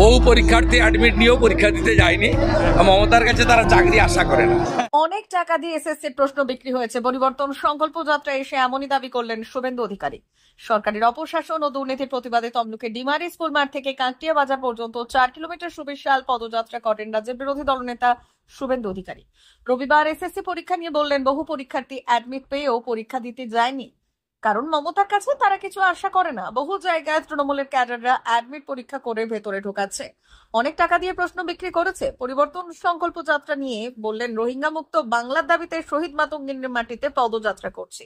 বহু পরীক্ষার্থী অ্যাডমিট নিয়েও পরীক্ষা দিতে যায়নি। মমতার কাছে তারা চাকরি আশা করে না। অনেক টাকা দিয়ে এসএসসির প্রশ্ন বিক্রি হয়েছে। পরিবর্তন সংকল্প যাত্রা এসে এমনই দাবি করলেন শুভেন্দু অধিকারী। সরকারের অপশাসন ও দুর্নীতির প্রতিবাদে তমলুকের ডিমারি স্কুল মাঠ থেকে কাঁকটিয়া বাজার পর্যন্ত 4 কিলোমিটার সুবিশাল পদযাত্রা করেন রাজ্যের বিরোধী দলনেতা শুভেন্দু অধিকারী। রবিবার এসএসসি পরীক্ষা নিয়ে বললেন, বহু পরীক্ষার্থী অ্যাডমিট পেয়েও পরীক্ষা দিতে যায়নি, কারণ মমতার কাছে তারা কিছু আশা করে না। বহু জায়গায় তৃণমূলের ক্যাডাররা অ্যাডমিট পরীক্ষা করে ভেতরে ঢোকাচ্ছে, অনেক টাকা দিয়ে প্রশ্ন বিক্রি করেছে। পরিবর্তন সংকল্প যাত্রা নিয়ে বললেন, রোহিঙ্গা মুক্ত বাংলার দাবিতে শহীদ মাতঙ্গিনীর মাটিতে পদযাত্রা করছি।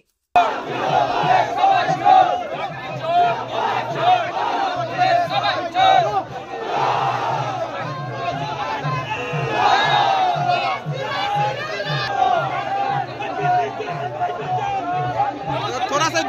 थोड़ा सा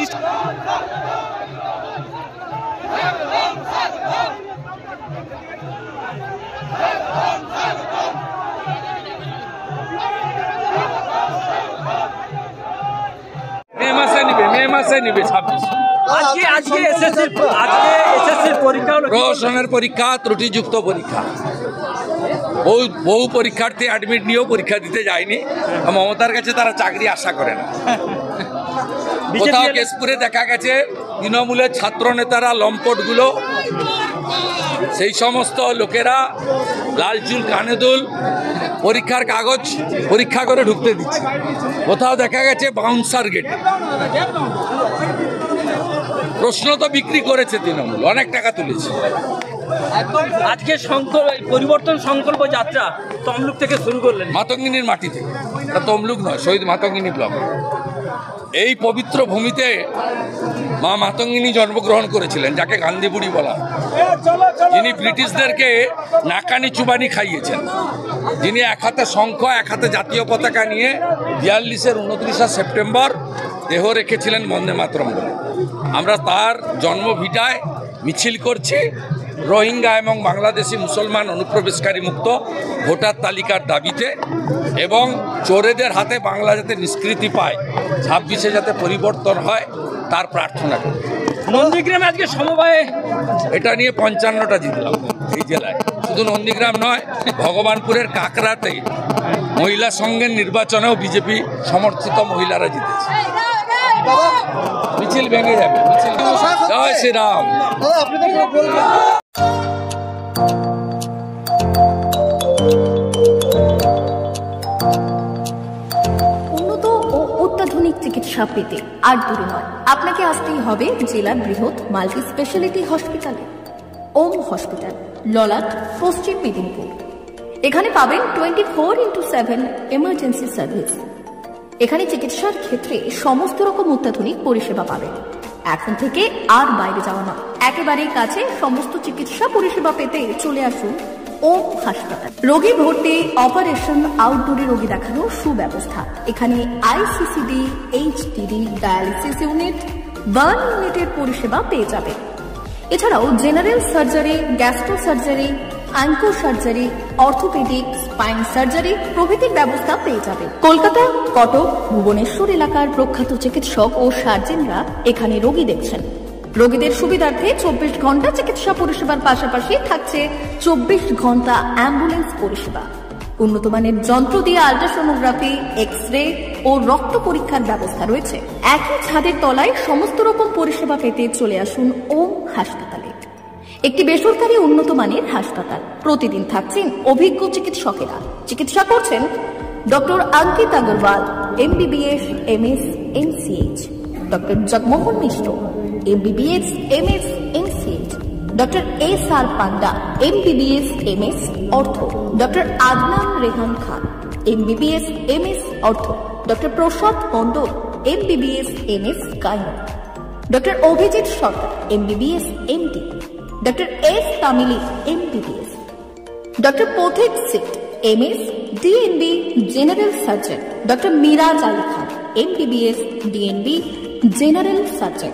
মে মাসে নিবে 26। আজকে এসএসসির পরীক্ষা হলো, প্রহসনের পরীক্ষা, ত্রুটিযুক্ত পরীক্ষা। বহু পরীক্ষার্থী অ্যাডমিট নিয়েও পরীক্ষা দিতে যায়নি। মমতার কাছে তারা চাকরি আশা করে না। কোথাও কেশপুরে দেখা গেছে তৃণমূলের ছাত্র নেতারা, লম্পটগুলো, সেই সমস্ত লোকেরা লাল চুল কানে দুল পরীক্ষার কাগজ পরীক্ষা করে ঢুকতে দিচ্ছে। কোথাও দেখা গেছে বাউন্সার গেটে। প্রশ্ন তো বিক্রি করেছে তৃণমূল, অনেক টাকা তুলেছে। আজকে পরিবর্তন সংকল্প যাত্রা তমলুক থেকে শুরু করলেন, মাতঙ্গিনীর মাটি থেকে। এটা তমলুক নয়, শহীদ মাতঙ্গিনী ব্লক। এই পবিত্র ভূমিতে মা মাতঙ্গিনী জন্মগ্রহণ করেছিলেন, যাকে গান্ধী বুড়ি বলা, যিনি ব্রিটিশদেরকে নাকানি চুবানি খাইয়েছেন, যিনি এক হাতে শঙ্খ এক হাতে জাতীয় পতাকা নিয়ে 42-এর 29 সেপ্টেম্বর দেহ রেখেছিলেন বন্দে মাতরম বলে। আমরা তার জন্মভিটায় মিছিল করছি। রোহিঙ্গা এবং বাংলাদেশি মুসলমান অনুপ্রবেশকারী মুক্ত ভোটার তালিকার দাবিতে, এবং চোরেদের হাতে বাংলা যাতে নিষ্কৃতি পায়, 26-এ যাতে পরিবর্তন হয়, তার প্রার্থনা করি। নন্দীগ্রামে আজকে সমবায়ে এটা নিয়ে 55টা জিতলাম এই জেলায়। শুধু নন্দীগ্রাম নয়, ভগবানপুরের কাকরাতে মহিলা সংঘের নির্বাচনেও বিজেপি সমর্থিত মহিলারা জিতেছে। মিছিল ভেঙে যাবে। জয় শ্রীরাম। উন্নত ও অত্যাধুনিক চিকিৎসা পেতে আর দূরে নয়, আপনাকে আসতেই হবে জেলার বৃহৎ মাল্টি স্পেশালিটি হসপিটালে, ওম হসপিটাল, ললাট, পশ্চিম মেদিনীপুর। এখানে পাবেন 24x7 এমার্জেন্সি সার্ভিস। এখানে চিকিৎসার ক্ষেত্রে সমস্ত রকম অত্যাধুনিক পরিষেবা পাবেন। এখন থেকে আর বাইরে যাওয়া নয়, একেবারেই কাছে সমস্ত চিকিৎসা পরিষেবা পেতে চলে আসুন ওম হাসপাতাল। রোগী ভর্তি, অপারেশন, আউটডোরে রোগী দেখানোর সুব্যবস্থা। এখানে ICCD, HDD, dialysis unit, burn ইউনিটের পরিষেবা পেয়ে যাবে। এছাড়াও general surgery, gastro surgery, onco surgery, orthopaedic, spine surgery প্রভৃতির ব্যবস্থা পেয়ে যাবে। কলকাতা, কটক, ভুবনেশ্বর এলাকার প্রখ্যাত চিকিৎসক ও সার্জেনরা এখানে রোগী দেখছেন। রোগীদের সুবিধার্থে 24 ঘন্টা চিকিৎসা পরিষেবার পাশাপাশি থাকছে 24 ঘন্টা অ্যাম্বুলেন্স পরিষেবা। উন্নত মানের যন্ত্র দিয়ে আল্ট্রাসোনোগ্রাফি, এক্স-রে ও রক্ত পরীক্ষার ব্যবস্থা রয়েছে। একই ছাদের তলায় সমস্ত রকম পরিষেবা পেতে চলে আসুন ওম হাসপাতালে। একটি বেসরকারি উন্নত মানের হাসপাতাল। প্রতিদিন থাকছেন অভিজ্ঞ চিকিৎসকেরা। চিকিৎসা করছেন doctor Ankit Agarwal, MBBS, MS, MCH, doctor Jagmohan Mishra, MBBS, MS, MCH, doctor SR Panda, MBBS, MS, ortho, doctor Adnan Rehan Khan, MBBS, MS, ortho, doctor Prasad Mondal, MBBS, MS, gynae, doctor Abhijit Sarkar, MBBS, MD, doctor S Tamili, MBBS, doctor Pathik Sit, MS, DNB, general surgeon, doctor Miraj Ali Khan, MBBS, DNB, general surgeon.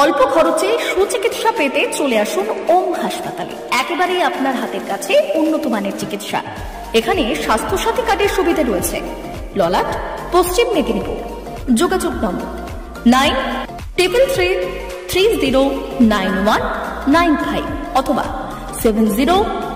অল্প খরচে সুচিকিৎসা পেতে চলে আসুন ওম হাসপাতালে। একেবারেই আপনার হাতের কাছে উন্নত মানের চিকিৎসা। এখানে স্বাস্থ্যসাথী কার্ডের সুবিধা রয়েছে। ললাট, পশ্চিম মেদিনীপুর। যোগাযোগ নম্বর 9333309195 অথবা 70